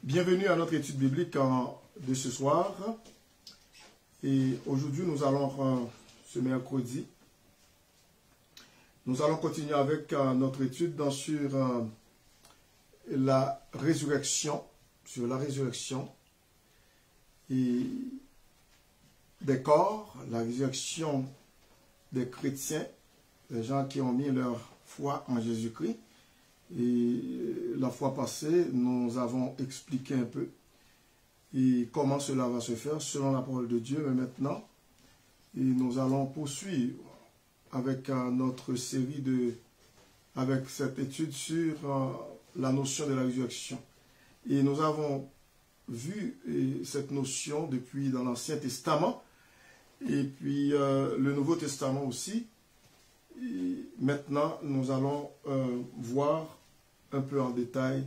Bienvenue à notre étude biblique de ce soir. Et aujourd'hui, nous allons, ce mercredi, nous allons continuer avec notre étude sur la résurrection, et des corps, la résurrection des chrétiens, des gens qui ont mis leur foi en Jésus-Christ. Et la fois passée, nous avons expliqué un peu et comment cela va se faire selon la parole de Dieu. Mais maintenant, nous allons poursuivre avec notre série avec cette étude sur la notion de la résurrection. Et nous avons vu cette notion depuis dans l'Ancien Testament et puis le Nouveau Testament aussi. Et maintenant, nous allons voir un peu en détail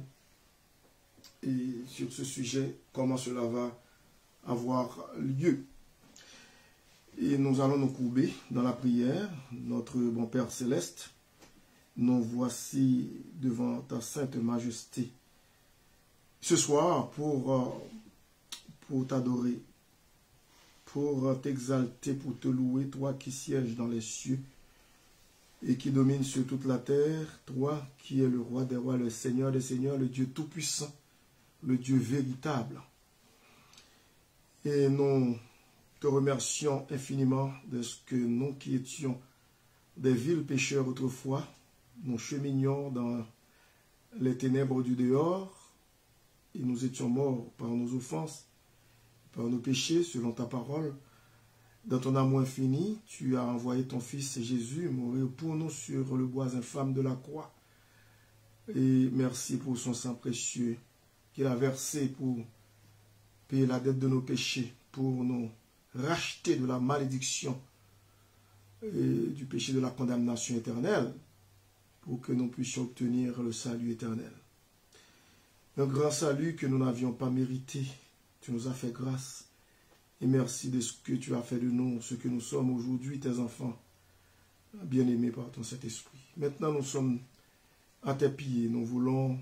et sur ce sujet, comment cela va avoir lieu. Et nous allons nous courber dans la prière. Notre bon Père Céleste, nous voici devant ta sainte majesté ce soir pour t'adorer, pour t'exalter, pour te louer, toi qui sièges dans les cieux et qui domine sur toute la terre, toi qui es le roi des rois, le Seigneur des seigneurs, le Dieu tout-puissant, le Dieu véritable. Et nous te remercions infiniment de ce que nous qui étions des vils pécheurs autrefois, nous cheminions dans les ténèbres du dehors, et nous étions morts par nos offenses, par nos péchés, selon ta parole. Dans ton amour infini, tu as envoyé ton Fils Jésus mourir pour nous sur le bois infâme de la croix. Et merci pour son sang précieux qu'il a versé pour payer la dette de nos péchés, pour nous racheter de la malédiction et du péché de la condamnation éternelle, pour que nous puissions obtenir le salut éternel. Un grand salut que nous n'avions pas mérité. Tu nous as fait grâce. Et merci de ce que tu as fait de nous, ce que nous sommes aujourd'hui, tes enfants, bien-aimés par ton Saint-Esprit. Maintenant, nous sommes à tes pieds. Nous voulons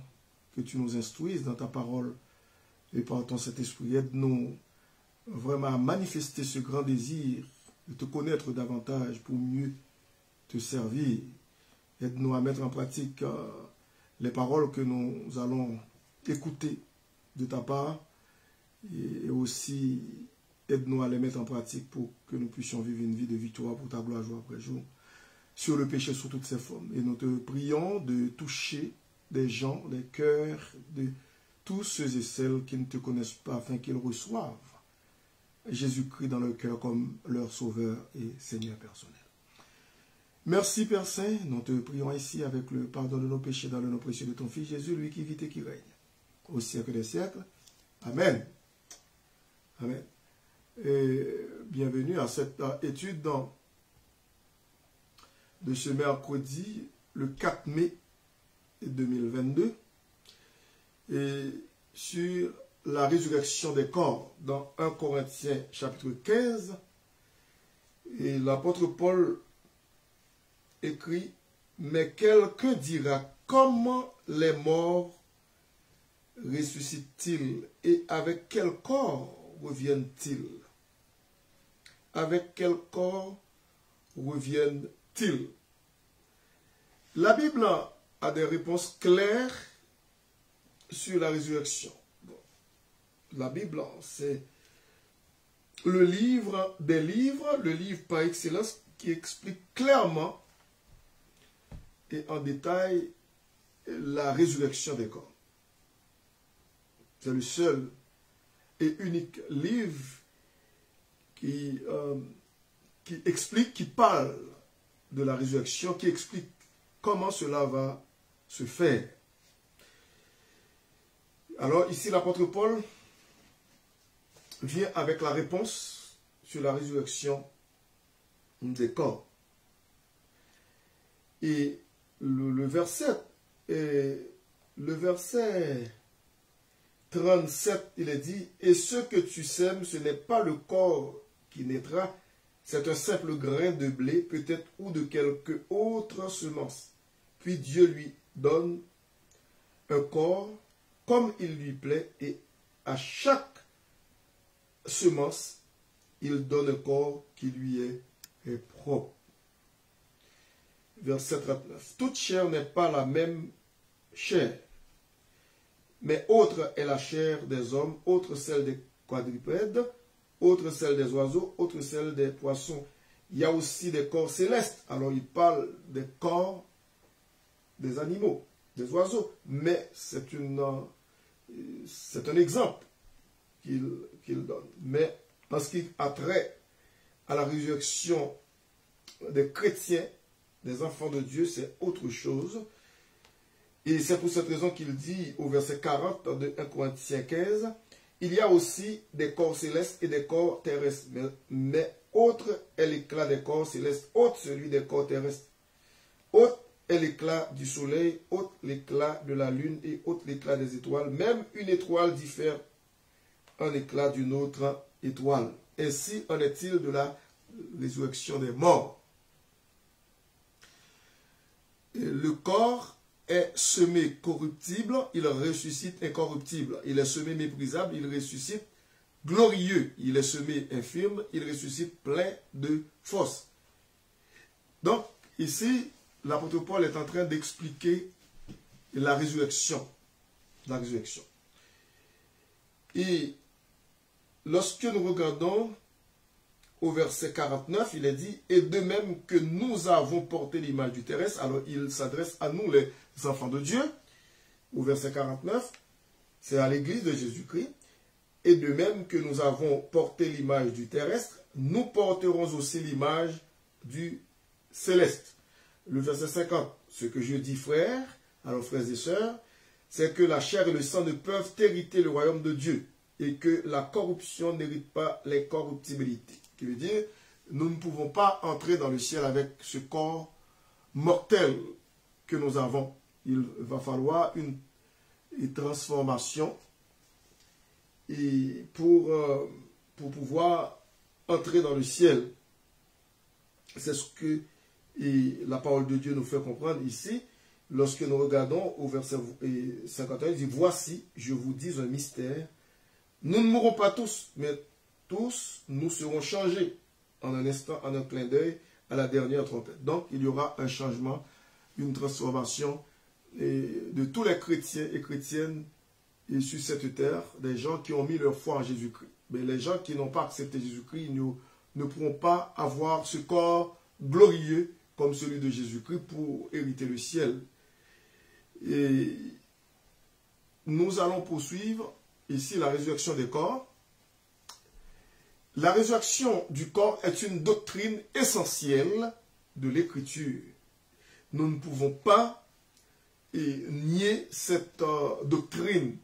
que tu nous instruises dans ta parole et par ton Saint-Esprit. Aide-nous vraiment à manifester ce grand désir de te connaître davantage pour mieux te servir. Aide-nous à mettre en pratique les paroles que nous allons écouter de ta part et aussi aide-nous à les mettre en pratique pour que nous puissions vivre une vie de victoire pour ta gloire jour après jour sur le péché sous toutes ses formes. Et nous te prions de toucher des gens, des cœurs de tous ceux et celles qui ne te connaissent pas afin qu'ils reçoivent Jésus-Christ dans leur cœur comme leur sauveur et Seigneur personnel. Merci Père Saint, nous te prions ici avec le pardon de nos péchés dans le nom précieux de ton Fils Jésus, lui qui vit et qui règne au siècle des siècles. Amen. Amen. Et bienvenue à cette étude de ce mercredi, le 4 mai 2022, et sur la résurrection des corps dans 1 Corinthiens chapitre 15. Et l'apôtre Paul écrit: mais quelqu'un dira, comment les morts ressuscitent-ils et avec quel corps reviennent-ils? Avec quel corps reviennent-ils? La Bible a des réponses claires sur la résurrection. Bon, la Bible, c'est le livre des livres, le livre par excellence qui explique clairement et en détail la résurrection des corps. C'est le seul et unique livre qui explique, qui parle de la résurrection, qui explique comment cela va se faire. Alors ici, l'apôtre Paul vient avec la réponse sur la résurrection des corps. Et le verset 37, il est dit: et ce que tu sèmes, ce n'est pas le corps qui naîtra, c'est un simple grain de blé, peut-être, ou de quelque autre semence. Puis Dieu lui donne un corps comme il lui plaît, et à chaque semence, il donne un corps qui lui est propre. Verset 39. Toute chair n'est pas la même chair, mais autre est la chair des hommes, autre celle des quadrupèdes, autre celle des oiseaux, autre celle des poissons. Il y a aussi des corps célestes. Alors il parle des corps des animaux, des oiseaux, mais c'est un exemple qu'il donne. Mais en ce qui a trait à la résurrection des chrétiens, des enfants de Dieu, c'est autre chose. Et c'est pour cette raison qu'il dit au verset 40 de 1 Corinthiens 15, il y a aussi des corps célestes et des corps terrestres, mais autre est l'éclat des corps célestes, autre celui des corps terrestres. Autre est l'éclat du soleil, autre l'éclat de la lune et autre l'éclat des étoiles. Même une étoile diffère un éclat d'une autre étoile. Ainsi en est-il de la résurrection des morts. Et le corps est semé corruptible, il ressuscite incorruptible. Il est semé méprisable, il ressuscite glorieux. Il est semé infirme, il ressuscite plein de force. Donc, ici, l'apôtre Paul est en train d'expliquer la résurrection. La résurrection. Et lorsque nous regardons au verset 49, il est dit, et de même que nous avons porté l'image du terrestre, alors il s'adresse à nous les enfants de Dieu, au verset 49, c'est à l'église de Jésus-Christ, et de même que nous avons porté l'image du terrestre, nous porterons aussi l'image du céleste. Le verset 50, ce que je dis frères, alors frères et sœurs, c'est que la chair et le sang ne peuvent hériter le royaume de Dieu, et que la corruption n'hérite pas les corruptibilités. Qui veut dire, nous ne pouvons pas entrer dans le ciel avec ce corps mortel que nous avons. Il va falloir une transformation et pour pouvoir entrer dans le ciel. C'est ce que la parole de Dieu nous fait comprendre ici. Lorsque nous regardons au verset 51, il dit, voici, je vous dis un mystère. Nous ne mourrons pas tous, mais tous nous serons changés en un instant, en un clin d'œil, à la dernière trompette. Donc, il y aura un changement, une transformation de tous les chrétiens et chrétiennes sur cette terre, des gens qui ont mis leur foi en Jésus-Christ. Mais les gens qui n'ont pas accepté Jésus-Christ ne pourront pas avoir ce corps glorieux comme celui de Jésus-Christ pour hériter le ciel. Et nous allons poursuivre ici la résurrection des corps. La résurrection du corps est une doctrine essentielle de l'Écriture. Nous ne pouvons pas nier cette doctrine.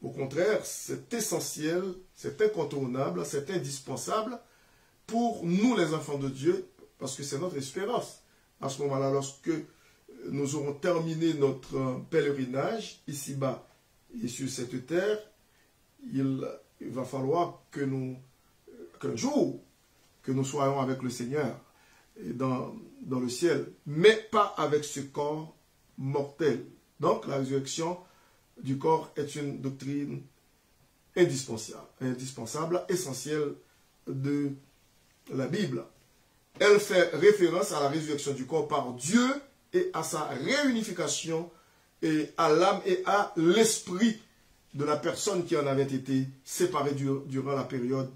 Au contraire, c'est essentiel, c'est incontournable, c'est indispensable pour nous les enfants de Dieu, parce que c'est notre espérance. À ce moment-là, lorsque nous aurons terminé notre pèlerinage ici-bas et sur cette terre, il va falloir qu'un jour, que nous soyons avec le Seigneur dans le ciel, mais pas avec ce corps mortel. Donc, la résurrection du corps est une doctrine indispensable, essentielle de la Bible. Elle fait référence à la résurrection du corps par Dieu et à sa réunification et à l'âme et à l'esprit de la personne qui en avait été séparée durant la période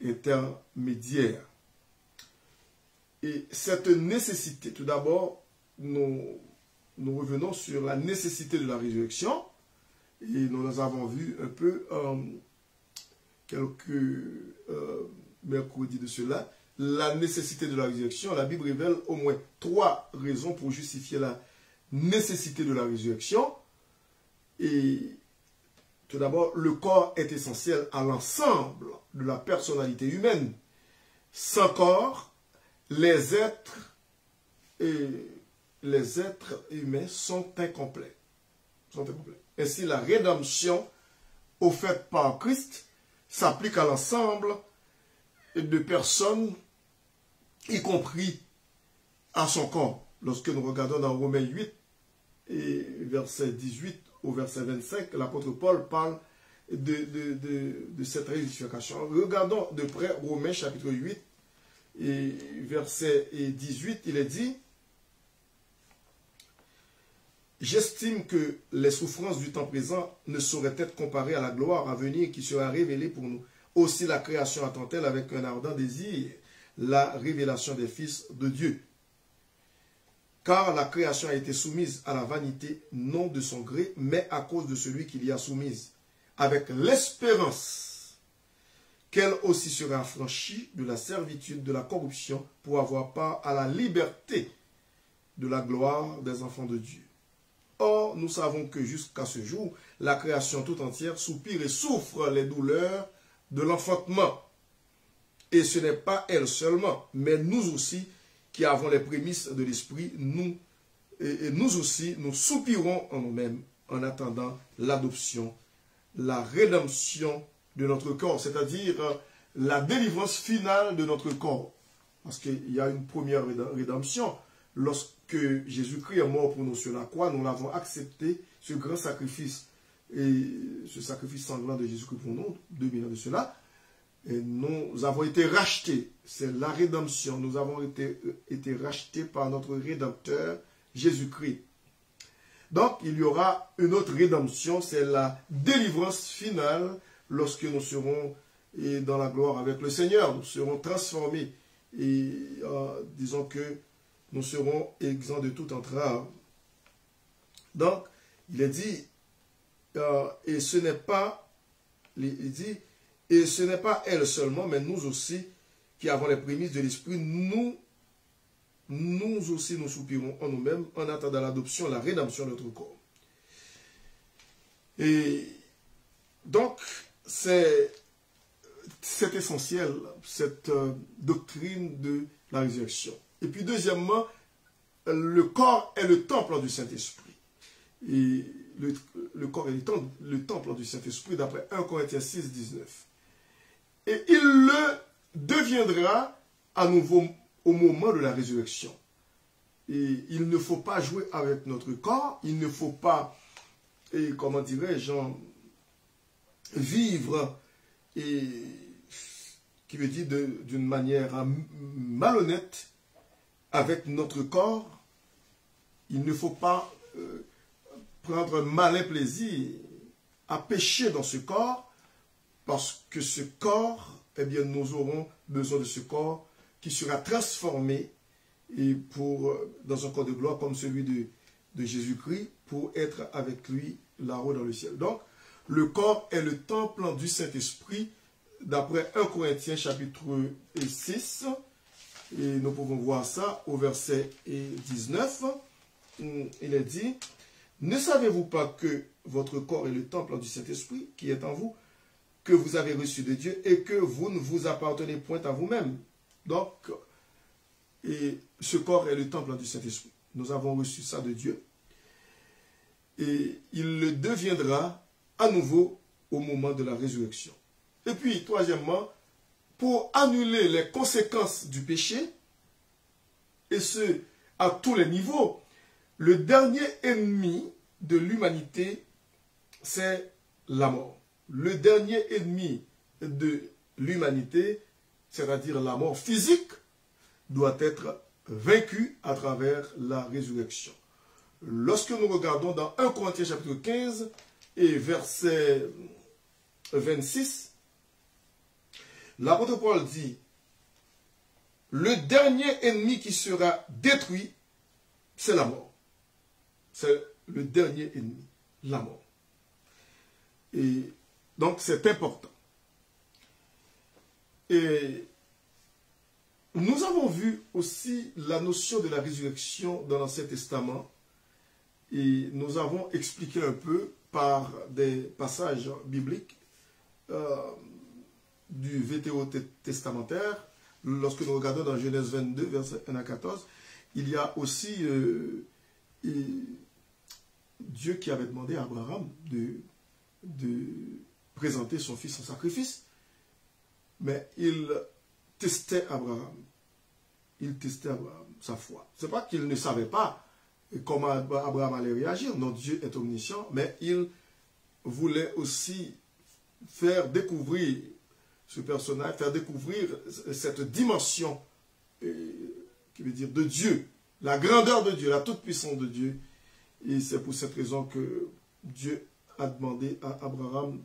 intermédiaire. Et cette nécessité, tout d'abord, nous revenons sur la nécessité de la résurrection, et nous avons vu un peu quelques mercredis de cela, la nécessité de la résurrection. La Bible révèle au moins 3 raisons pour justifier la nécessité de la résurrection. Et tout d'abord, le corps est essentiel à l'ensemble de la personnalité humaine. Sans corps, les êtres humains sont incomplets. Ainsi, la rédemption offerte par Christ s'applique à l'ensemble de personnes, y compris à son corps. Lorsque nous regardons dans Romains 8, et versets 18 au verset 25, l'apôtre Paul parle de cette réédification. Regardons de près Romains chapitre 8 et verset 18, il est dit: j'estime que les souffrances du temps présent ne sauraient être comparées à la gloire à venir qui sera révélée pour nous. Aussi la création attend-elle avec un ardent désir la révélation des fils de Dieu. Car la création a été soumise à la vanité, non de son gré, mais à cause de celui qui l'y a soumise, avec l'espérance qu'elle aussi sera affranchie de la servitude de la corruption pour avoir part à la liberté de la gloire des enfants de Dieu. Or, nous savons que jusqu'à ce jour, la création tout entière soupire et souffre les douleurs de l'enfantement. Et ce n'est pas elle seulement, mais nous aussi, qui avons les prémices de l'esprit, nous aussi, nous soupirons en nous-mêmes en attendant l'adoption, la rédemption de notre corps, c'est-à-dire la délivrance finale de notre corps. Parce qu'il y a une première rédemption. Lorsque Jésus-Christ est mort pour nous sur la croix, nous l'avons accepté, ce grand sacrifice, et ce sacrifice sanglant de Jésus-Christ pour nous, 2000 ans de cela. Et nous avons été rachetés. C'est la rédemption. Nous avons été rachetés par notre Rédempteur, Jésus-Christ. Donc, il y aura une autre rédemption, c'est la délivrance finale lorsque nous serons dans la gloire avec le Seigneur. Nous serons transformés et disons que nous serons exempts de toute entrave. Donc, il est dit, et ce n'est pas, il dit, et ce n'est pas elle seulement, mais nous aussi, qui avons les prémices de l'Esprit, nous aussi nous soupirons en nous-mêmes en attendant l'adoption, la rédemption de notre corps. Et donc, c'est essentiel, cette doctrine de la résurrection. Et puis, deuxièmement, le corps est le temple du Saint-Esprit. Et le corps est le temple du Saint-Esprit, d'après 1 Corinthiens 6, 19. Et il le deviendra à nouveau au moment de la résurrection. Et il ne faut pas jouer avec notre corps, il ne faut pas, et comment dirais-je, vivre, et qui veut dire d'une manière malhonnête avec notre corps. Il ne faut pas prendre un malin plaisir à pécher dans ce corps, parce que ce corps, eh bien, nous aurons besoin de ce corps qui sera transformé et dans un corps de gloire comme celui de Jésus-Christ pour être avec lui là-haut dans le ciel. Donc, le corps est le temple du Saint-Esprit d'après 1 Corinthiens chapitre 6. Et nous pouvons voir ça au verset 19. Il est dit: ne savez-vous pas que votre corps est le temple du Saint-Esprit qui est en vous, que vous avez reçu de Dieu et que vous ne vous appartenez point à vous-même. Donc, et ce corps est le temple du Saint-Esprit. Nous avons reçu ça de Dieu. Et il le deviendra à nouveau au moment de la résurrection. Et puis, troisièmement, pour annuler les conséquences du péché, et ce, à tous les niveaux, le dernier ennemi de l'humanité, c'est la mort. Le dernier ennemi de l'humanité, c'est-à-dire la mort physique, doit être vaincu à travers la résurrection. Lorsque nous regardons dans 1 Corinthiens chapitre 15 et verset 26, l'apôtre Paul dit: le dernier ennemi qui sera détruit, c'est la mort. C'est le dernier ennemi, la mort. Et donc, c'est important. Et nous avons vu aussi la notion de la résurrection dans l'Ancien Testament. Et nous avons expliqué un peu par des passages bibliques du VTO testamentaire. Lorsque nous regardons dans Genèse 22, versets 1 à 14, il y a aussi Dieu qui avait demandé à Abraham de présenter son fils en sacrifice. Mais il testait Abraham. Il testait Abraham, sa foi. Ce n'est pas qu'il ne savait pas comment Abraham allait réagir. Non, Dieu est omniscient, mais il voulait aussi faire découvrir ce personnage, faire découvrir cette dimension qui veut dire de Dieu, la grandeur de Dieu, la toute-puissance de Dieu. Et c'est pour cette raison que Dieu a demandé à Abraham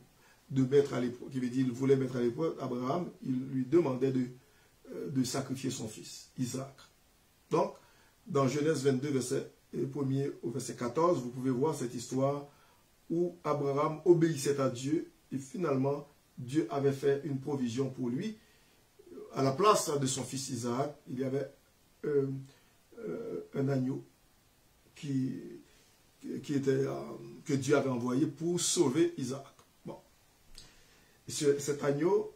de mettre à l'épreuve, qui veut dire il voulait mettre à l'épreuve Abraham, il lui demandait de sacrifier son fils, Isaac. Donc, dans Genèse 22, verset 1er au verset 14, vous pouvez voir cette histoire où Abraham obéissait à Dieu et finalement, Dieu avait fait une provision pour lui. À la place de son fils Isaac, il y avait un agneau que Dieu avait envoyé pour sauver Isaac. Bon. Cet agneau,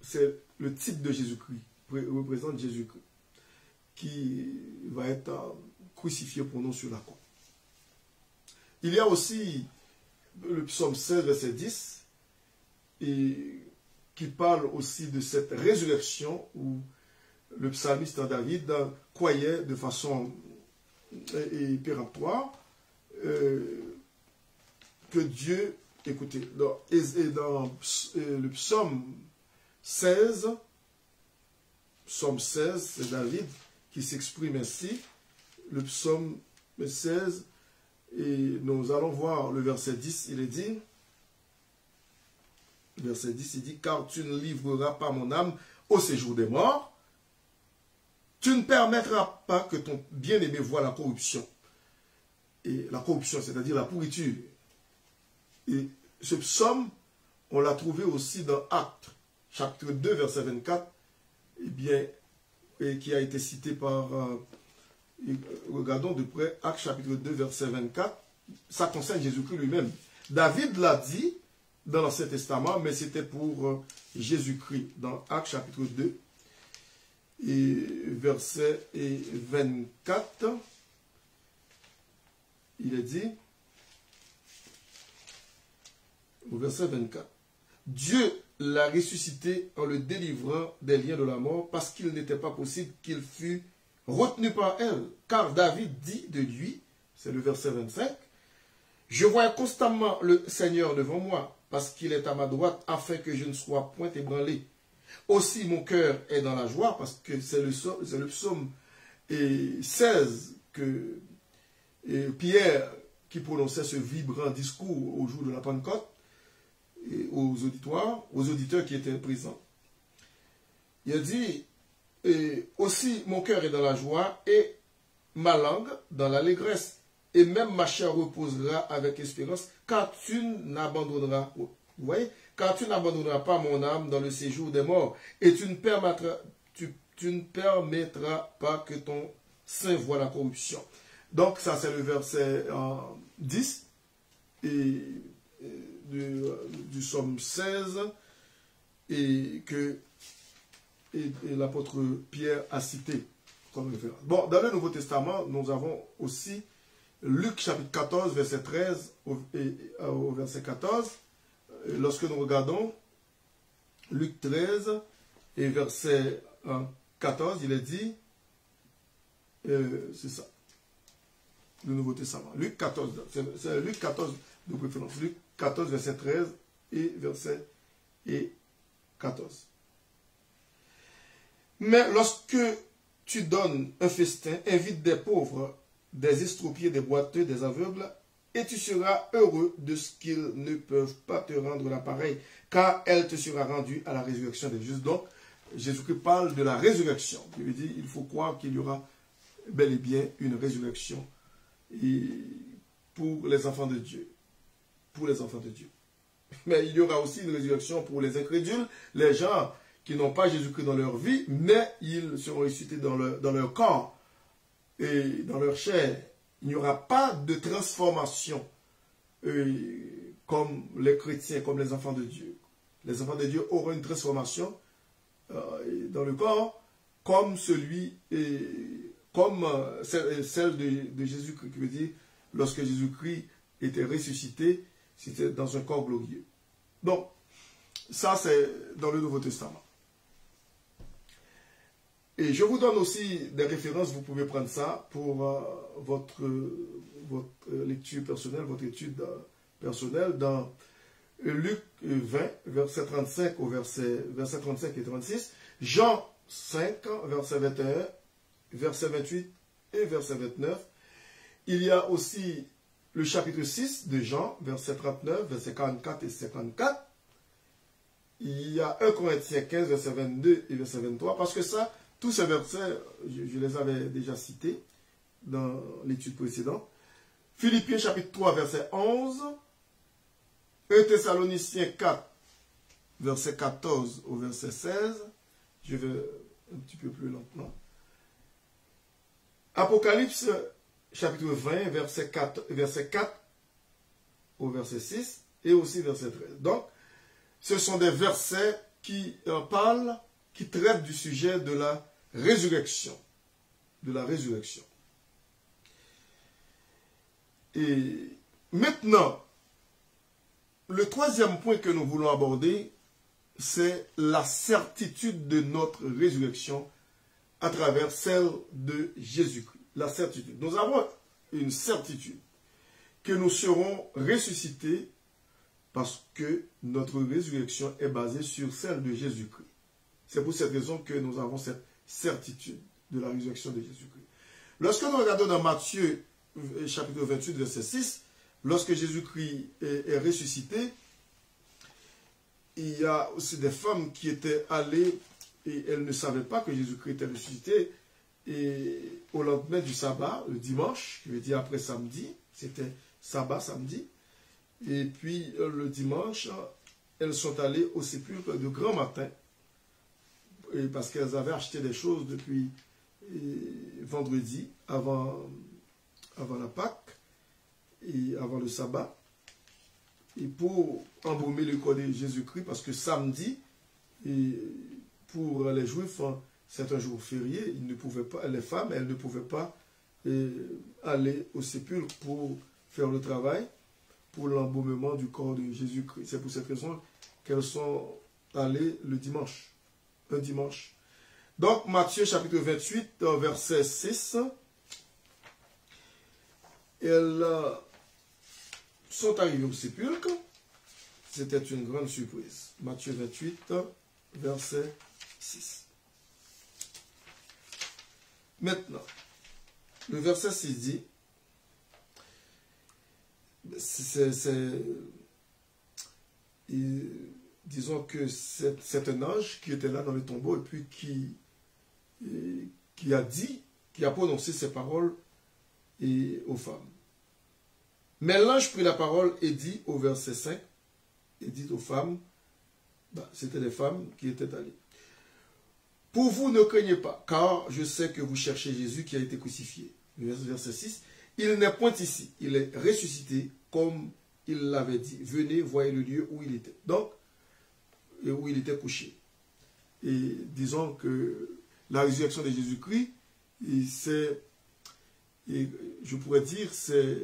c'est le type de Jésus-Christ, représente Jésus-Christ, qui va être crucifié pour nous sur la croix. Il y a aussi le psaume 16, verset 10, et qui parle aussi de cette résurrection où le psalmiste David croyait de façon péremptoire que Dieu, écoutez, dans le psaume 16, c'est David qui s'exprime ainsi, le psaume 16, et nous allons voir le verset 10, il est dit, verset 10, il dit, car tu ne livreras pas mon âme au séjour des morts, tu ne permettras pas que ton bien-aimé voie la corruption. Et la corruption, c'est-à-dire la pourriture. Et ce psaume, on l'a trouvé aussi dans Actes, chapitre 2, verset 24, eh bien, et qui a été cité par, regardons de près, Actes chapitre 2, verset 24, ça concerne Jésus-Christ lui-même. David l'a dit dans l'Ancien Testament, mais c'était pour Jésus-Christ, dans Actes chapitre 2, et verset 24, il est dit, au verset 24, Dieu l'a ressuscité en le délivrant des liens de la mort parce qu'il n'était pas possible qu'il fût retenu par elle. Car David dit de lui, c'est le verset 25, je vois constamment le Seigneur devant moi parce qu'il est à ma droite afin que je ne sois point ébranlé. Aussi mon cœur est dans la joie parce que c'est le psaume 16 que Pierre qui prononçait ce vibrant discours au jour de la Pentecôte et aux auditeurs qui étaient présents. Il a dit, aussi mon cœur est dans la joie et ma langue dans l'allégresse. Et même ma chair reposera avec espérance, car tu n'abandonneras, vous voyez, car tu n'abandonneras pas mon âme dans le séjour des morts, et tu ne permettras pas que ton sein voie la corruption. Donc ça c'est le verset 10 du psaume 16 et que l'apôtre Pierre a cité comme référence. Bon, dans le Nouveau Testament, nous avons aussi Luc chapitre 14, verset 13 au verset 14. Lorsque nous regardons Luc 13 et verset 14, il est dit, c'est ça, le Nouveau Testament. Luc 14, c'est Luc 14 de préférence. Luc 14, verset 13 et verset 14. Mais lorsque tu donnes un festin, invite des pauvres, des estropiés, des boiteux, des aveugles, et tu seras heureux de ce qu'ils ne peuvent pas te rendre l'appareil, car elle te sera rendue à la résurrection des justes. Donc, Jésus-Christ parle de la résurrection. Il veut dire il faut croire qu'il y aura bel et bien une résurrection pour les enfants de Dieu. Pour les enfants de Dieu. Mais il y aura aussi une résurrection pour les incrédules, les gens qui n'ont pas Jésus-Christ dans leur vie, mais ils seront ressuscités dans leur corps et dans leur chair. Il n'y aura pas de transformation comme les chrétiens, comme les enfants de Dieu. Les enfants de Dieu auront une transformation dans le corps comme celle de Jésus-Christ, qui veut dire lorsque Jésus-Christ était ressuscité, c'était dans un corps glorieux. Donc, ça c'est dans le Nouveau Testament. Et je vous donne aussi des références, vous pouvez prendre ça pour votre lecture personnelle, votre étude personnelle dans Luc 20, verset 35 au verset 35 et 36, Jean 5, verset 21, verset 28 et verset 29. Il y a aussi le chapitre 6 de Jean, verset 39, verset 44 et 54. Il y a 1 Corinthiens 15, verset 22 et verset 23, parce que ça, tous ces versets, je les avais déjà cités dans l'étude précédente. Philippiens chapitre 3, verset 11. 1 Thessaloniciens 4, verset 14 au verset 16. Je vais un petit peu plus lentement. Apocalypse chapitre 20, verset 4 au verset 6 et aussi verset 13. Donc, ce sont des versets qui parlent, qui traitent du sujet de la résurrection. De la résurrection. Et maintenant, le troisième point que nous voulons aborder, c'est la certitude de notre résurrection à travers celle de Jésus-Christ. La certitude. Nous avons une certitude que nous serons ressuscités parce que notre résurrection est basée sur celle de Jésus-Christ. C'est pour cette raison que nous avons cette certitude de la résurrection de Jésus-Christ. Lorsque nous regardons dans Matthieu chapitre 28, verset 6, lorsque Jésus-Christ est ressuscité, il y a aussi des femmes qui étaient allées et elles ne savaient pas que Jésus-Christ était ressuscité. Et au lendemain du sabbat, le dimanche, je veux dire après samedi, c'était sabbat, samedi. Et puis le dimanche, elles sont allées au sépulcre de grand matin, parce qu'elles avaient acheté des choses depuis vendredi, avant la Pâque, et avant le sabbat, et pour embaumer le corps de Jésus-Christ, parce que samedi, et pour les Juifs, c'est un jour férié, ils ne pouvaient pas, les femmes, elles ne pouvaient pas aller au sépulcre pour faire le travail, pour l'embaumement du corps de Jésus-Christ. C'est pour cette raison qu'elles sont allées le dimanche, un dimanche. Donc, Matthieu chapitre 28, verset 6, elles sont arrivées au sépulcre. C'était une grande surprise. Matthieu 28, verset 6. Maintenant, le verset 6 dit, disons que c'est un ange qui était là dans le tombeau et puis qui a prononcé ces paroles aux femmes. Mais l'ange prit la parole et dit au verset 5, et dit aux femmes, c'était les femmes qui étaient allées. Pour vous, ne craignez pas, car je sais que vous cherchez Jésus qui a été crucifié. Verset 6, il n'est point ici, il est ressuscité comme il l'avait dit. Venez, voyez le lieu où il était. Donc, où il était couché. Et disons que la résurrection de Jésus-Christ, je pourrais dire, c'est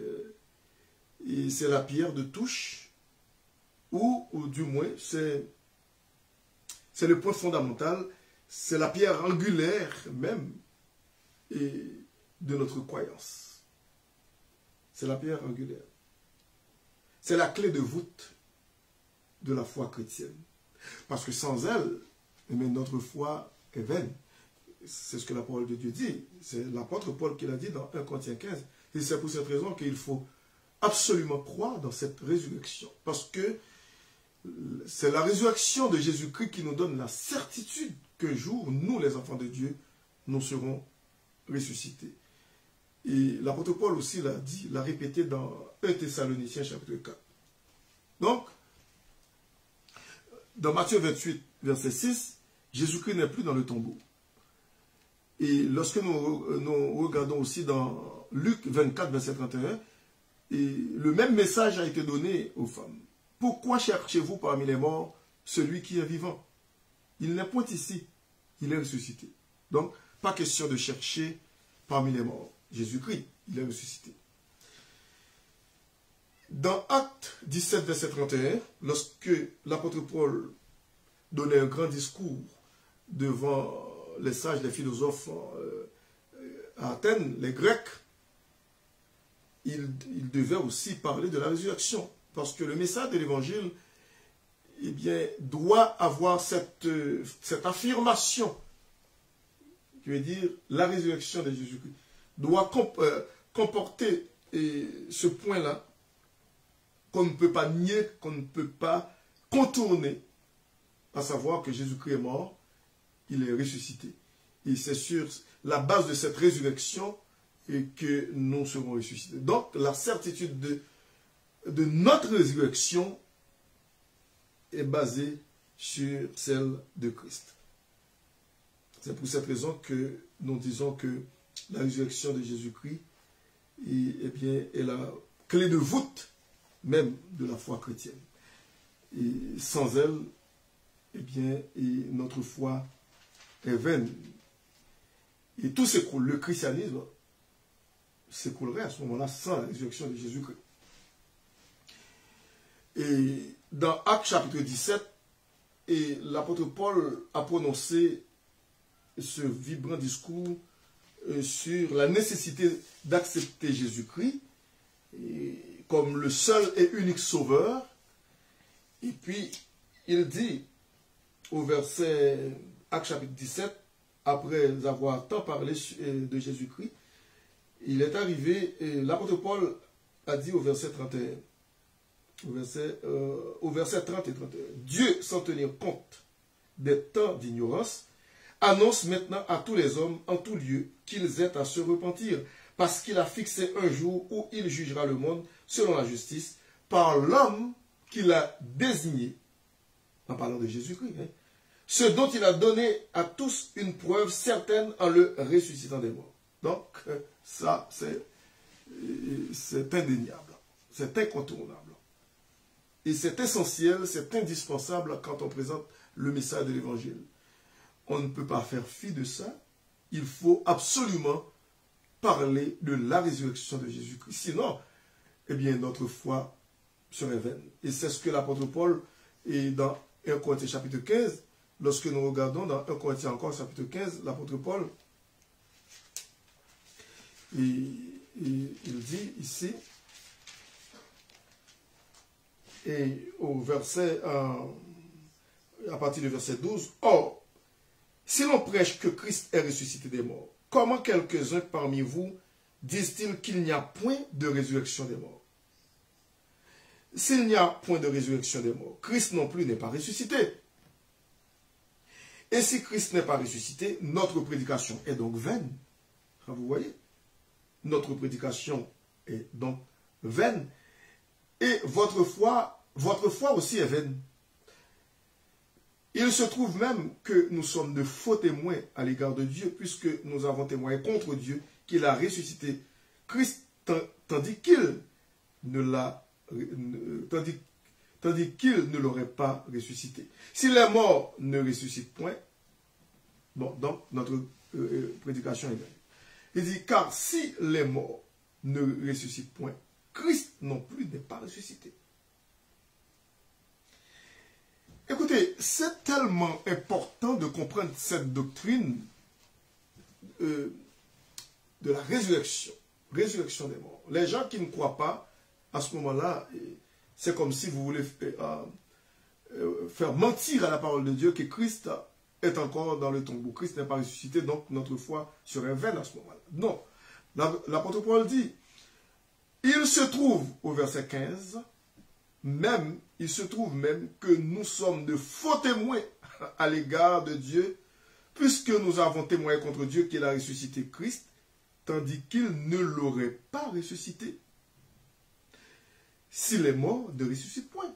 la pierre de touche, ou du moins, c'est le point fondamental, c'est la pierre angulaire même de notre croyance. C'est la pierre angulaire. C'est la clé de voûte de la foi chrétienne. Parce que sans elle, notre foi est vaine. C'est ce que la parole de Dieu dit. C'est l'apôtre Paul qui l'a dit dans 1 Corinthiens 15. Et c'est pour cette raison qu'il faut absolument croire dans cette résurrection. Parce que c'est la résurrection de Jésus-Christ qui nous donne la certitude qu'un jour, nous, les enfants de Dieu, nous serons ressuscités. Et l'apôtre Paul aussi l'a dit, l'a répété dans 1 Thessaloniciens chapitre 4. Donc, dans Matthieu 28, verset 6, Jésus-Christ n'est plus dans le tombeau. Et lorsque nous regardons aussi dans Luc 24, verset 31, et le même message a été donné aux femmes. Pourquoi cherchez-vous parmi les morts celui qui est vivant? Il n'est point ici, il est ressuscité. Donc, pas question de chercher parmi les morts. Jésus-Christ, il est ressuscité. Dans Actes 17, verset 31, lorsque l'apôtre Paul donnait un grand discours devant les sages, les philosophes à Athènes, les Grecs, ils devaient aussi parler de la résurrection. Parce que le message de l'Évangile, eh bien, doit avoir cette affirmation, qui veut dire la résurrection de Jésus-Christ, doit comporter ce point-là qu'on ne peut pas nier, qu'on ne peut pas contourner, à savoir que Jésus-Christ est mort, il est ressuscité. Et c'est sur la base de cette résurrection que nous serons ressuscités. Donc, la certitude de notre résurrection est basée sur celle de Christ. C'est pour cette raison que nous disons que la résurrection de Jésus-Christ est la clé de voûte même de la foi chrétienne. Et sans elle, eh bien, notre foi est vaine. Et tout s'écroule. Le christianisme s'écroulerait à ce moment-là sans la résurrection de Jésus-Christ. Et dans Actes chapitre 17, l'apôtre Paul a prononcé ce vibrant discours sur la nécessité d'accepter Jésus-Christ comme le seul et unique sauveur. Et puis, il dit au verset Actes chapitre 17, après avoir tant parlé de Jésus-Christ, il est arrivé, l'apôtre Paul a dit au verset 31, au verset 30 et 31, Dieu, sans tenir compte des temps d'ignorance, annonce maintenant à tous les hommes en tout lieu qu'ils aient à se repentir, parce qu'il a fixé un jour où il jugera le monde selon la justice, par l'homme qu'il a désigné, en parlant de Jésus-Christ, ce dont il a donné à tous une preuve certaine en le ressuscitant des morts. Donc, ça, c'est indéniable, c'est incontournable. Et c'est essentiel, c'est indispensable quand on présente le message de l'Évangile. On ne peut pas faire fi de ça. Il faut absolument parler de la résurrection de Jésus-Christ. Sinon, eh bien, notre foi serait vaine. Et c'est ce que l'apôtre Paul, et dans 1 Corinthiens chapitre 15, lorsque nous regardons dans 1 Corinthiens encore chapitre 15, l'apôtre Paul, il dit ici, et au verset, à partir du verset 12, « Or, si l'on prêche que Christ est ressuscité des morts, comment quelques-uns parmi vous disent-ils qu'il n'y a point de résurrection des morts? S'il n'y a point de résurrection des morts, Christ non plus n'est pas ressuscité. Et si Christ n'est pas ressuscité, notre prédication est donc vaine. » Vous voyez? Notre prédication est donc vaine. Et votre foi aussi est vaine. Il se trouve même que nous sommes de faux témoins à l'égard de Dieu, puisque nous avons témoigné contre Dieu qu'il a ressuscité Christ, tandis qu'il ne l'aurait pas ressuscité. Si les morts ne ressuscitent point, bon, donc notre prédication est vaine. Il dit, car si les morts ne ressuscitent point, Christ non plus n'est pas ressuscité. Écoutez, c'est tellement important de comprendre cette doctrine de la résurrection des morts. Les gens qui ne croient pas, à ce moment-là, c'est comme si vous voulez faire mentir à la parole de Dieu que Christ est encore dans le tombeau. Christ n'est pas ressuscité, donc notre foi serait vaine à ce moment-là. Non. L'apôtre Paul dit, il se trouve, au verset 15, il se trouve même que nous sommes de faux témoins à l'égard de Dieu, puisque nous avons témoigné contre Dieu qu'il a ressuscité Christ, tandis qu'il ne l'aurait pas ressuscité. Si les morts ne ressuscitent point.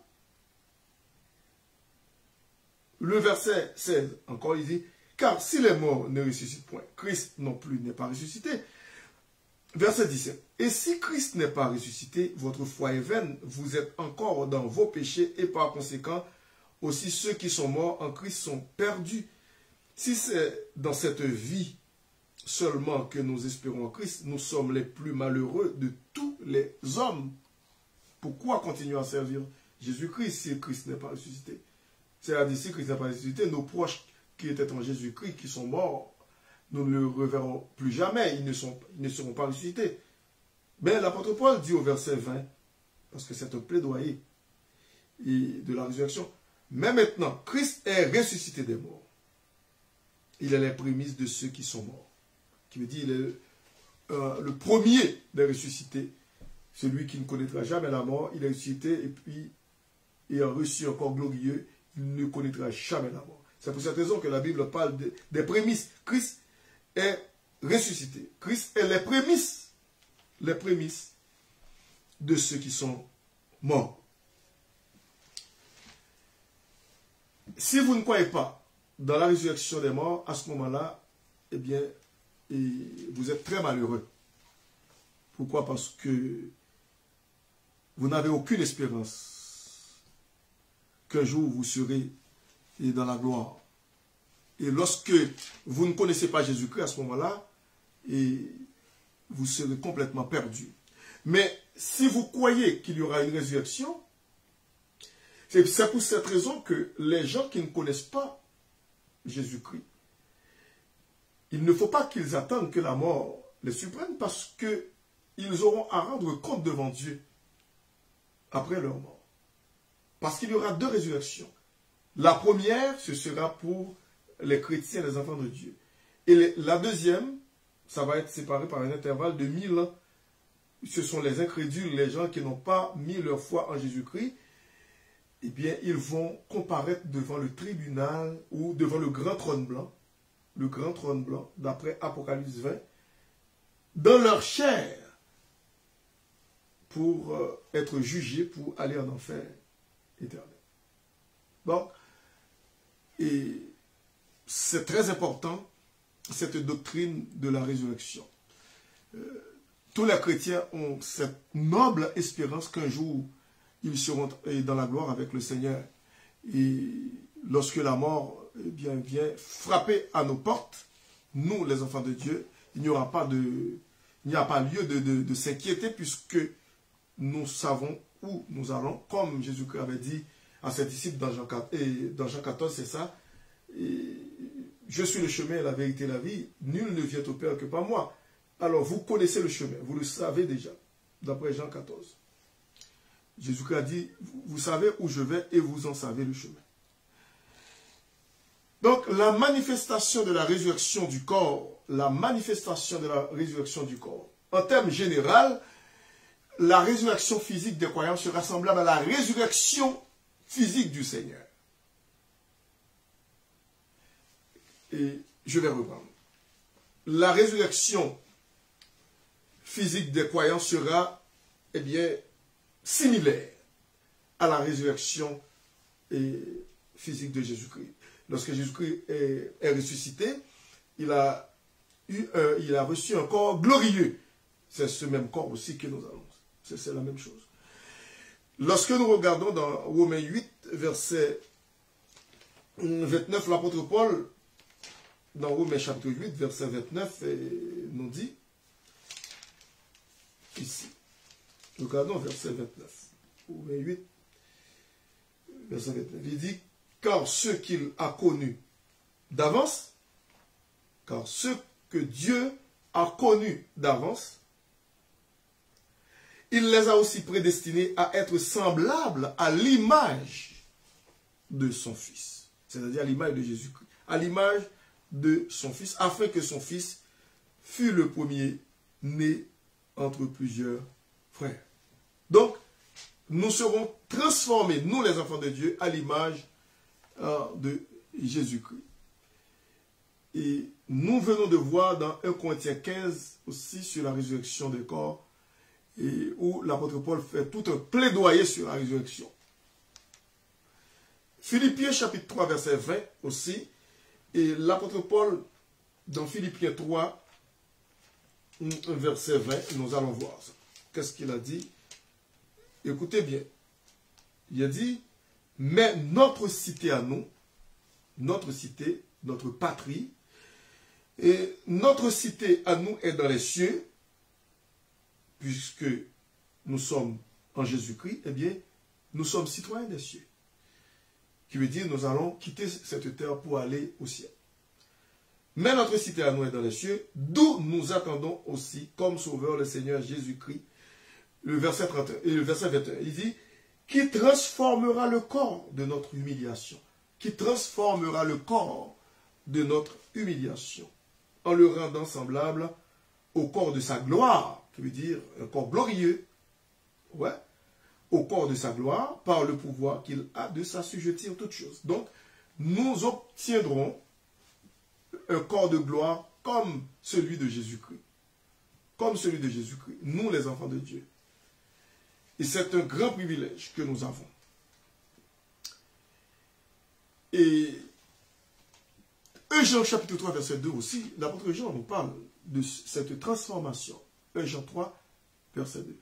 Le verset 16, encore, il dit, car si les morts ne ressuscitent point, Christ non plus n'est pas ressuscité. Verset 17. Et si Christ n'est pas ressuscité, votre foi est vaine, vous êtes encore dans vos péchés et par conséquent, aussi ceux qui sont morts en Christ sont perdus. Si c'est dans cette vie seulement que nous espérons en Christ, nous sommes les plus malheureux de tous les hommes. Pourquoi continuer à servir Jésus-Christ si Christ n'est pas ressuscité? C'est-à-dire, si Christ n'est pas ressuscité, nos proches qui étaient en Jésus-Christ, qui sont morts, nous ne le reverrons plus jamais, ils ne seront pas ressuscités. Mais l'apôtre Paul dit au verset 20, parce que c'est un plaidoyer de la résurrection, mais maintenant, Christ est ressuscité des morts. Il est les prémices de ceux qui sont morts. Qui veut dire, il est le premier des ressuscités, celui qui ne connaîtra jamais la mort, il est ressuscité et puis, ayant reçu un corps glorieux, il ne connaîtra jamais la mort. C'est pour cette raison que la Bible parle des prémices. Christ est ressuscité. Christ est les prémices de ceux qui sont morts. Si vous ne croyez pas dans la résurrection des morts, à ce moment-là, eh bien, vous êtes très malheureux. Pourquoi? Parce que vous n'avez aucune espérance qu'un jour vous serez dans la gloire. Et lorsque vous ne connaissez pas Jésus-Christ à ce moment-là, vous serez complètement perdu. Mais si vous croyez qu'il y aura une résurrection, c'est pour cette raison que les gens qui ne connaissent pas Jésus-Christ, il ne faut pas qu'ils attendent que la mort les surprenne parce qu'ils auront à rendre compte devant Dieu après leur mort. Parce qu'il y aura deux résurrections. La première, ce sera pour les chrétiens, les enfants de Dieu. Et la deuxième, ça va être séparé par un intervalle de 1000 ans. Ce sont les incrédules, les gens qui n'ont pas mis leur foi en Jésus-Christ. Eh bien, ils vont comparaître devant le tribunal ou devant le grand trône blanc, d'après Apocalypse 20, dans leur chair, pour être jugés, pour aller en enfer éternel. Donc, et c'est très important, cette doctrine de la résurrection. Tous les chrétiens ont cette noble espérance qu'un jour, ils seront dans la gloire avec le Seigneur. Et lorsque la mort vient frapper à nos portes, nous, les enfants de Dieu, il n'y a pas lieu de s'inquiéter puisque nous savons où nous allons. Comme Jésus-Christ avait dit à ses disciples dans Jean 14, c'est ça. Je suis le chemin, la vérité et la vie. Nul ne vient au Père que par moi. Alors, vous connaissez le chemin, vous le savez déjà, d'après Jean 14. Jésus-Christ a dit, vous savez où je vais et vous en savez le chemin. Donc, la manifestation de la résurrection du corps, en termes généraux, la résurrection physique des croyants sera semblable à la résurrection physique du Seigneur. Et je vais reprendre. La résurrection physique des croyants sera, eh bien, similaire à la résurrection physique de Jésus-Christ. Lorsque Jésus-Christ est ressuscité, il a reçu un corps glorieux. C'est ce même corps aussi que nous avons. C'est la même chose. Lorsque nous regardons dans Romains 8, verset 29, l'apôtre Paul, dans Romains chapitre 8, verset 29, nous dit, ici, regardons verset 29, Romains 8, verset 29, il dit, car ceux qu'il a connus d'avance, car ceux que Dieu a connus d'avance, il les a aussi prédestinés à être semblables à l'image de son Fils. C'est-à-dire à l'image de Jésus-Christ. À l'image de son Fils, afin que son Fils fût le premier né entre plusieurs frères. Donc, nous serons transformés, nous les enfants de Dieu, à l'image de Jésus-Christ. Et nous venons de voir dans 1 Corinthiens 15 aussi sur la résurrection des corps, et où l'apôtre Paul fait tout un plaidoyer sur la résurrection. Philippiens chapitre 3 verset 20 aussi, et l'apôtre Paul dans Philippiens 3 verset 20, nous allons voir ça. Qu'est-ce qu'il a dit? Écoutez bien. Il a dit, mais notre cité à nous, notre cité, notre patrie, et notre cité à nous est dans les cieux, puisque nous sommes en Jésus-Christ, eh bien, nous sommes citoyens des cieux. qui veut dire nous allons quitter cette terre pour aller au ciel. Mais notre cité à nous est dans les cieux, d'où nous attendons aussi comme sauveur le Seigneur Jésus-Christ. Le verset 31 et le verset 21, il dit, qui transformera le corps de notre humiliation, qui transformera le corps de notre humiliation, en le rendant semblable au corps de sa gloire, qui veut dire un corps glorieux, ouais, au corps de sa gloire, par le pouvoir qu'il a de s'assujettir toutes choses. Donc, nous obtiendrons un corps de gloire comme celui de Jésus-Christ. Comme celui de Jésus-Christ, nous les enfants de Dieu. Et c'est un grand privilège que nous avons. Et Jean chapitre 3, verset 2 aussi, l'apôtre Jean nous parle de cette transformation. Jean 3, verset 2.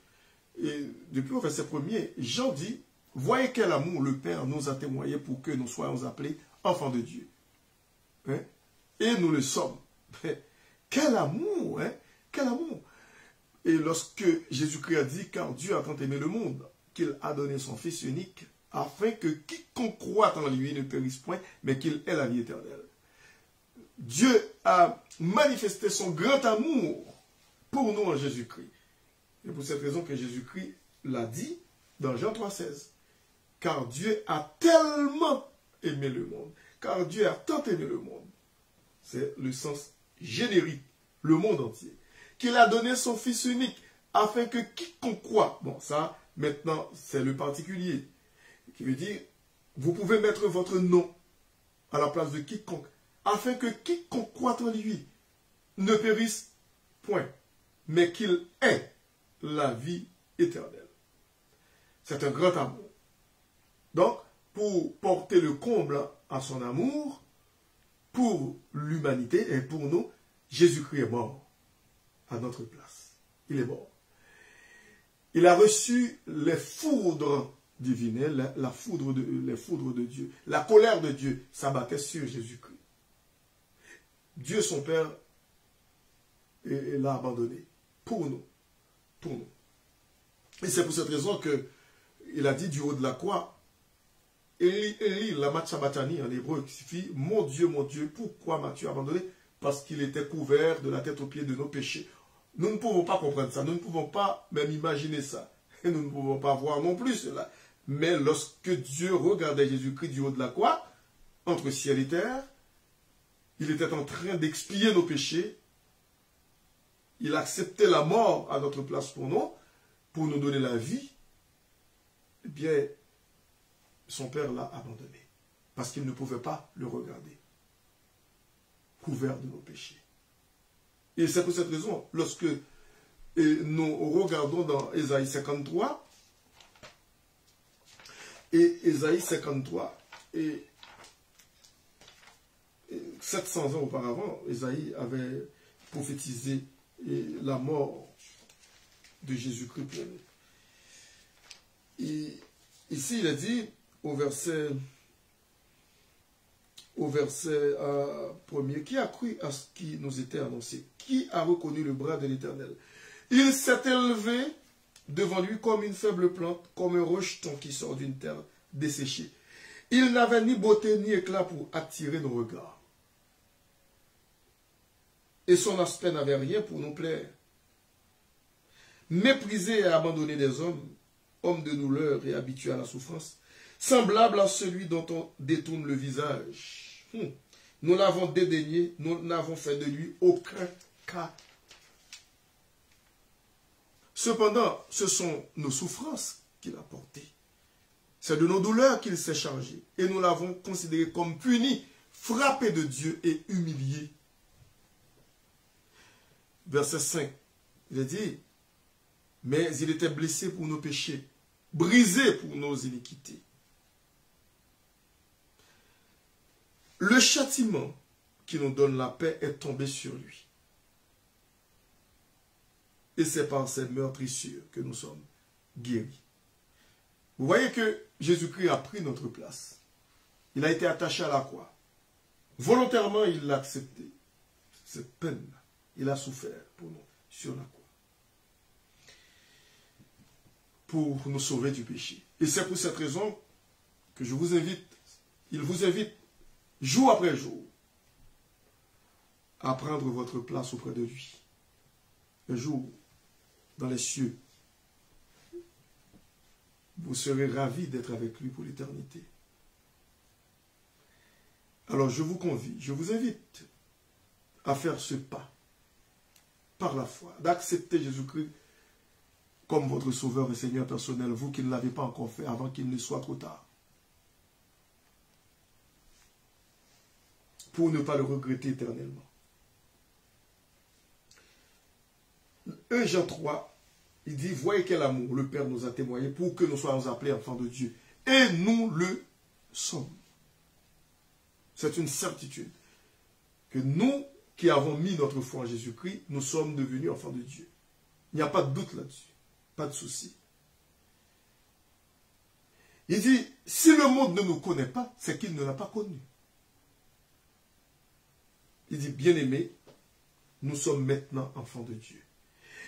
Et depuis au verset 1er, Jean dit, voyez quel amour le Père nous a témoigné pour que nous soyons appelés enfants de Dieu. Hein? Et nous le sommes. Quel amour, hein? Quel amour. Et lorsque Jésus-Christ a dit, car Dieu a tant aimé le monde, qu'il a donné son Fils unique, afin que quiconque croit en lui ne périsse point, mais qu'il ait la vie éternelle. Dieu a manifesté son grand amour pour nous en Jésus-Christ. Et pour cette raison que Jésus-Christ l'a dit dans Jean 3,16. Car Dieu a tellement aimé le monde. Car Dieu a tant aimé le monde. C'est le sens générique, le monde entier. Qu'il a donné son Fils unique, afin que quiconque croit, bon ça, maintenant, c'est le particulier, qui veut dire, vous pouvez mettre votre nom à la place de quiconque, afin que quiconque croit en lui ne périsse point, mais qu'il ait la vie éternelle. C'est un grand amour. Donc, pour porter le comble à son amour, pour l'humanité et pour nous, Jésus-Christ est mort à notre place. Il est mort. Il a reçu les foudres divines, les foudres de Dieu. La colère de Dieu s'abattait sur Jésus-Christ. Dieu, son Père, l'a abandonné pour nous. Pour nous. Et c'est pour cette raison qu'il a dit du haut de la croix, Eli, lama sabachthani en hébreu, qui signifie mon Dieu, pourquoi m'as-tu abandonné? Parce qu'il était couvert de la tête aux pieds de nos péchés. Nous ne pouvons pas comprendre ça, nous ne pouvons pas même imaginer ça. Et nous ne pouvons pas voir non plus cela. Mais lorsque Dieu regardait Jésus-Christ du haut de la croix, entre ciel et terre, il était en train d'expier nos péchés. Il acceptait la mort à notre place pour nous donner la vie. Eh bien, son Père l'a abandonné. Parce qu'il ne pouvait pas le regarder. Couvert de nos péchés. Et c'est pour cette raison, lorsque nous regardons dans Ésaïe 53, et Ésaïe 53, et 700 ans auparavant, Ésaïe avait prophétisé la mort de Jésus-Christ pour nous. Et ici, il a dit, au verset 1er, qui a cru à ce qui nous était annoncé? Qui a reconnu le bras de l'Éternel? Il s'est élevé devant lui comme une faible plante, comme un rejeton qui sort d'une terre desséchée. Il n'avait ni beauté ni éclat pour attirer nos regards. Et son aspect n'avait rien pour nous plaire. Méprisé et abandonné des hommes, homme de douleur et habitué à la souffrance, semblable à celui dont on détourne le visage. Nous l'avons dédaigné, nous n'avons fait de lui aucun cas. Cependant, ce sont nos souffrances qu'il a portées. C'est de nos douleurs qu'il s'est chargé. Et nous l'avons considéré comme puni, frappé de Dieu et humilié. Verset 5, il a dit, mais il était blessé pour nos péchés, brisé pour nos iniquités. Le châtiment qui nous donne la paix est tombé sur lui. Et c'est par ces meurtrissures que nous sommes guéris. Vous voyez que Jésus-Christ a pris notre place. Il a été attaché à la croix. Volontairement, il l'a accepté. Cette peine, il a souffert pour nous sur la croix. Pour nous sauver du péché. Et c'est pour cette raison que je vous invite Il vous invite, jour après jour, à prendre votre place auprès de lui. Un jour, dans les cieux, vous serez ravis d'être avec lui pour l'éternité. Alors je vous convie, je vous invite à faire ce pas par la foi, d'accepter Jésus-Christ comme votre sauveur et Seigneur personnel, vous qui ne l'avez pas encore fait avant qu'il ne soit trop tard. Pour ne pas le regretter éternellement. 1 Jean 3, il dit, voyez quel amour le Père nous a témoigné pour que nous soyons appelés enfants de Dieu. Et nous le sommes. C'est une certitude que nous qui avons mis notre foi en Jésus-Christ, nous sommes devenus enfants de Dieu. Il n'y a pas de doute là-dessus, pas de souci. Il dit, si le monde ne nous connaît pas, c'est qu'il ne l'a pas connu. Il dit, bien-aimés, nous sommes maintenant enfants de Dieu.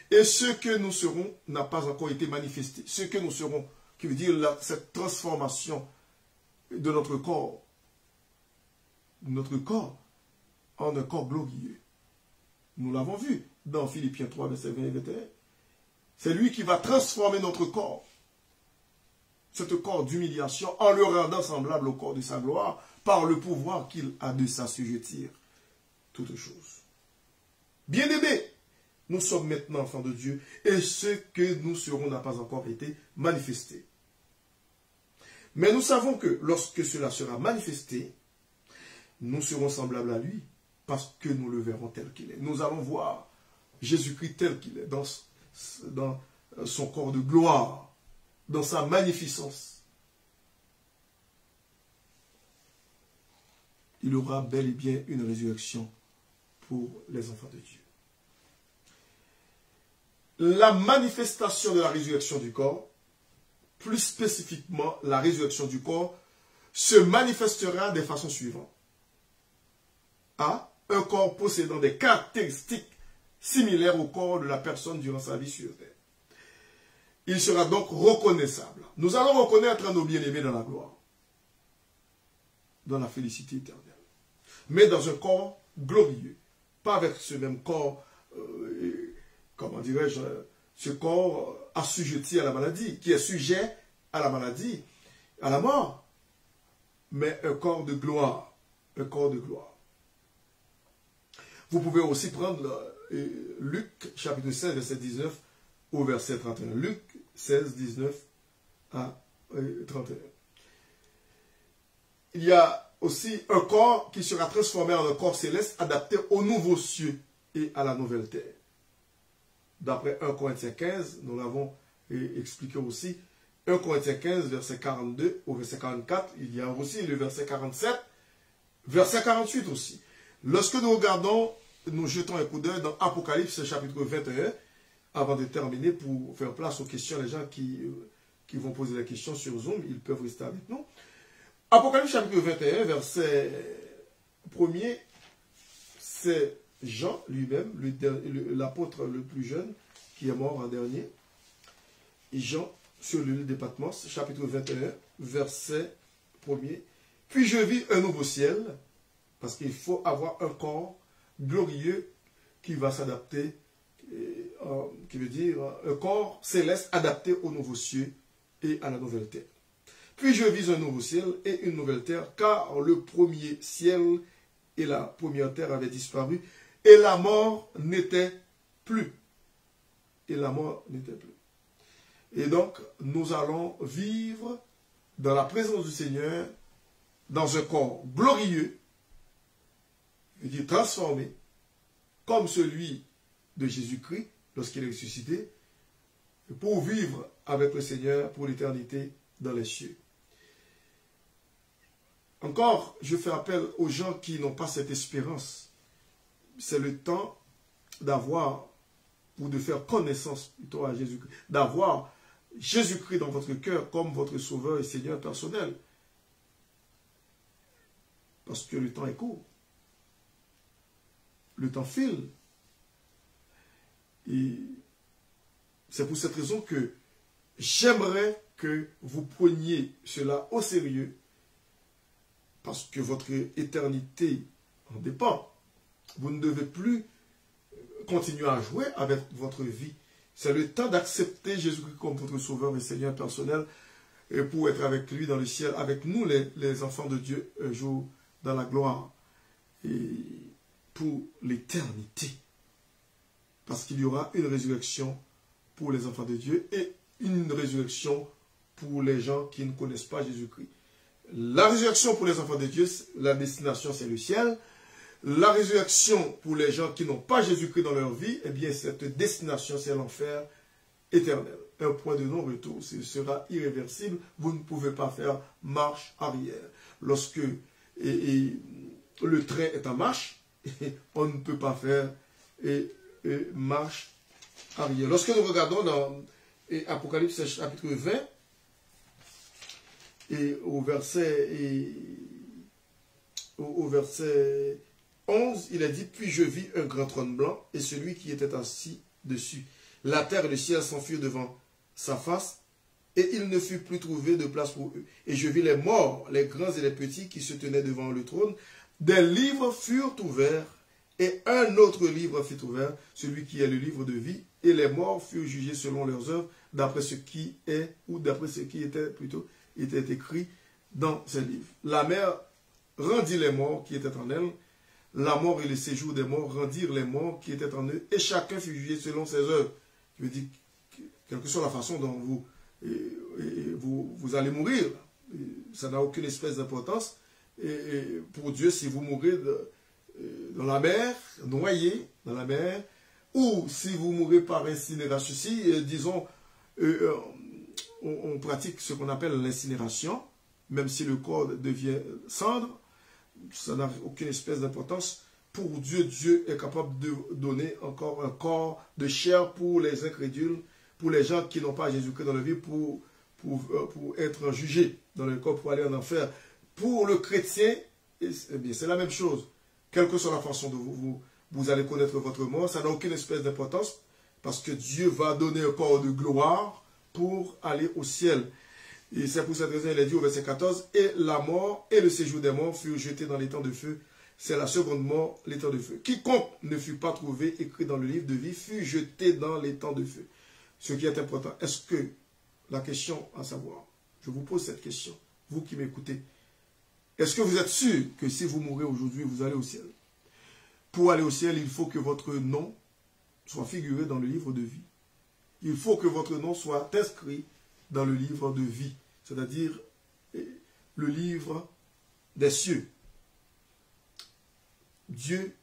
Et ce que nous serons n'a pas encore été manifesté. Ce que nous serons, qui veut dire cette transformation de notre corps en un corps glorieux. Nous l'avons vu dans Philippiens 3, verset 20 et 21. C'est lui qui va transformer notre corps, ce corps d'humiliation, en le rendant semblable au corps de sa gloire, par le pouvoir qu'il a de s'assujettir toutes choses. Bien-aimés, nous sommes maintenant enfants de Dieu, et ce que nous serons n'a pas encore été manifesté. Mais nous savons que lorsque cela sera manifesté, nous serons semblables à lui, parce que nous le verrons tel qu'il est. Nous allons voir Jésus-Christ tel qu'il est, dans son corps de gloire, dans sa magnificence. Il aura bel et bien une résurrection pour les enfants de Dieu. La manifestation de la résurrection du corps, plus spécifiquement la résurrection du corps, se manifestera des façons suivantes. A. Un corps possédant des caractéristiques similaires au corps de la personne durant sa vie sur terre. Il sera donc reconnaissable. Nous allons reconnaître nos bien-aimés dans la gloire, dans la félicité éternelle. Mais dans un corps glorieux. Pas avec ce même corps, comment dirais-je, ce corps assujetti à la maladie, qui est sujet à la maladie, à la mort, mais un corps de gloire. Un corps de gloire. Vous pouvez aussi prendre Luc, chapitre 16, verset 19 au verset 31. Luc 16, 19 à 31. Il y a aussi un corps qui sera transformé en un corps céleste adapté aux nouveaux cieux et à la nouvelle terre. D'après 1 Corinthiens 15, nous l'avons expliqué aussi. 1 Corinthiens 15, verset 42 au verset 44. Il y a aussi le verset 47, verset 48 aussi. Lorsque nous regardons, nous jetons un coup d'œil dans Apocalypse chapitre 21, avant de terminer, pour faire place aux questions, les gens qui vont poser la question sur Zoom, ils peuvent rester avec nous. Apocalypse chapitre 21, verset 1er, c'est Jean lui-même, l'apôtre le plus jeune, qui est mort en dernier. Et Jean, sur l'île de Patmos, chapitre 21, verset 1er. Puis je vis un nouveau ciel, parce qu'il faut avoir un corps glorieux qui va s'adapter, qui veut dire un corps céleste adapté aux nouveaux cieux et à la nouvelle terre. Puis je vis un nouveau ciel et une nouvelle terre, car le premier ciel et la première terre avaient disparu, et la mort n'était plus. Et la mort n'était plus. Et donc, nous allons vivre dans la présence du Seigneur, dans un corps glorieux, je veux dire transformé, comme celui de Jésus-Christ, lorsqu'il est ressuscité, pour vivre avec le Seigneur pour l'éternité dans les cieux. Encore, je fais appel aux gens qui n'ont pas cette espérance. C'est le temps d'avoir, ou de faire connaissance plutôt à Jésus-Christ, d'avoir Jésus-Christ dans votre cœur comme votre sauveur et Seigneur personnel. Parce que le temps est court. Le temps file. Et c'est pour cette raison que j'aimerais que vous preniez cela au sérieux parce que votre éternité en dépend. Vous ne devez plus continuer à jouer avec votre vie. C'est le temps d'accepter Jésus-Christ comme votre sauveur et Seigneur personnel et pour être avec lui dans le ciel, avec nous les enfants de Dieu, un jour dans la gloire et pour l'éternité. Parce qu'il y aura une résurrection pour les enfants de Dieu et une résurrection pour les gens qui ne connaissent pas Jésus-Christ. La résurrection pour les enfants de Dieu, la destination c'est le ciel. La résurrection pour les gens qui n'ont pas Jésus-Christ dans leur vie, eh bien cette destination c'est l'enfer éternel. Un point de non-retour, ce sera irréversible. Vous ne pouvez pas faire marche arrière. Lorsque le train est en marche, on ne peut pas faire marche arrière. Lorsque nous regardons dans Apocalypse chapitre 20, et au verset 11, il a dit, puis je vis un grand trône blanc et celui qui était assis dessus. La terre et le ciel s'enfuirent devant sa face et il ne fut plus trouvé de place pour eux. Et je vis les morts, les grands et les petits qui se tenaient devant le trône. Des livres furent ouverts et un autre livre fut ouvert, celui qui est le livre de vie. Et les morts furent jugés selon leurs œuvres, d'après ce qui est, ou d'après ce qui était plutôt, était écrit dans ces livres. La mer rendit les morts qui étaient en elle. La mort et le séjour des morts rendirent les morts qui étaient en eux, et chacun fut jugé selon ses œuvres. Je veux dire, quelle que soit la façon dont vous allez mourir, ça n'a aucune espèce d'importance. Et pour Dieu, si vous mourrez dans la mer, noyé dans la mer, ou si vous mourrez par incinération, disons, on pratique ce qu'on appelle l'incinération, même si le corps devient cendre, ça n'a aucune espèce d'importance. Pour Dieu, Dieu est capable de donner encore un corps de chair pour les incrédules, pour les gens qui n'ont pas Jésus-Christ dans la vie, pour être jugés dans le corps, pour aller en enfer. Pour le chrétien, c'est la même chose. Quelle que soit la façon dont vous allez connaître votre mort, ça n'a aucune espèce d'importance, parce que Dieu va donner un corps de gloire pour aller au ciel. Et c'est pour cette raison, il est dit au verset 14, « Et la mort et le séjour des morts furent jetés dans les temps de feu. C'est la seconde mort, les temps de feu. Quiconque ne fut pas trouvé écrit dans le livre de vie fut jeté dans les temps de feu. » Ce qui est important, est-ce que, la question à savoir, je vous pose cette question, vous qui m'écoutez, est-ce que vous êtes sûr que si vous mourrez aujourd'hui, vous allez au ciel? Pour aller au ciel, il faut que votre nom soit figuré dans le livre de vie. Il faut que votre nom soit inscrit dans le livre de vie, c'est-à-dire le livre des cieux. Dieu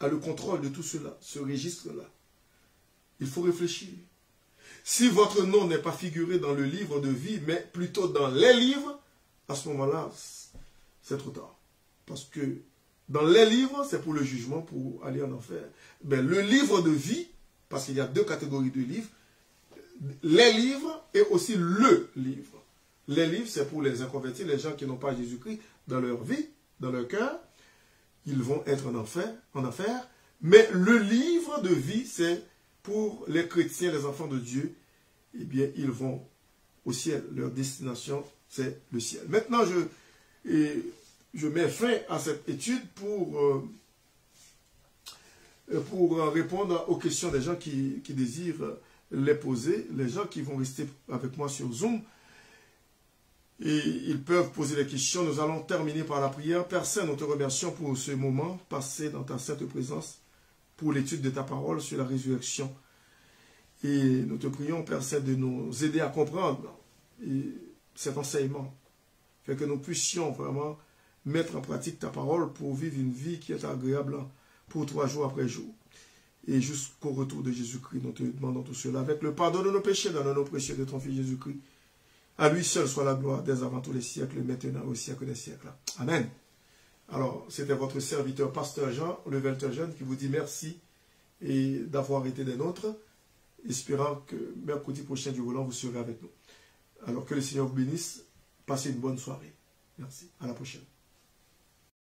a le contrôle de tout cela, ce registre-là. Il faut réfléchir. Si votre nom n'est pas figuré dans le livre de vie, mais plutôt dans les livres, à ce moment-là, c'est trop tard. Parce que dans les livres, c'est pour le jugement, pour aller en enfer. Mais le livre de vie, parce qu'il y a deux catégories de livres, les livres et aussi le livre. Les livres, c'est pour les inconvertis, les gens qui n'ont pas Jésus-Christ dans leur vie, dans leur cœur. Ils vont être en enfer. Mais le livre de vie, c'est pour les chrétiens, les enfants de Dieu. Eh bien, ils vont au ciel. Leur destination, c'est le ciel. Maintenant, je mets fin à cette étude pour répondre aux questions des gens qui désirent les poser, les gens qui vont rester avec moi sur Zoom, et ils peuvent poser des questions. Nous allons terminer par la prière. Père Saint, nous te remercions pour ce moment passé dans ta sainte présence, pour l'étude de ta parole sur la résurrection. Et nous te prions, Père Saint, de nous aider à comprendre cet enseignement, fait que nous puissions vraiment mettre en pratique ta parole pour vivre une vie qui est agréable pour toi jour après jour. Et jusqu'au retour de Jésus-Christ, nous te demandons tout cela avec le pardon de nos péchés dans le nom précieux de ton Fils Jésus-Christ. À lui seul soit la gloire dès avant tous les siècles, maintenant au siècle des siècles. Amen. Alors, c'était votre serviteur, Pasteur Jean, le Velter Jeune, qui vous dit merci et d'avoir été des nôtres, espérant que mercredi prochain du volant, vous serez avec nous. Alors que le Seigneur vous bénisse. Passez une bonne soirée. Merci. À la prochaine.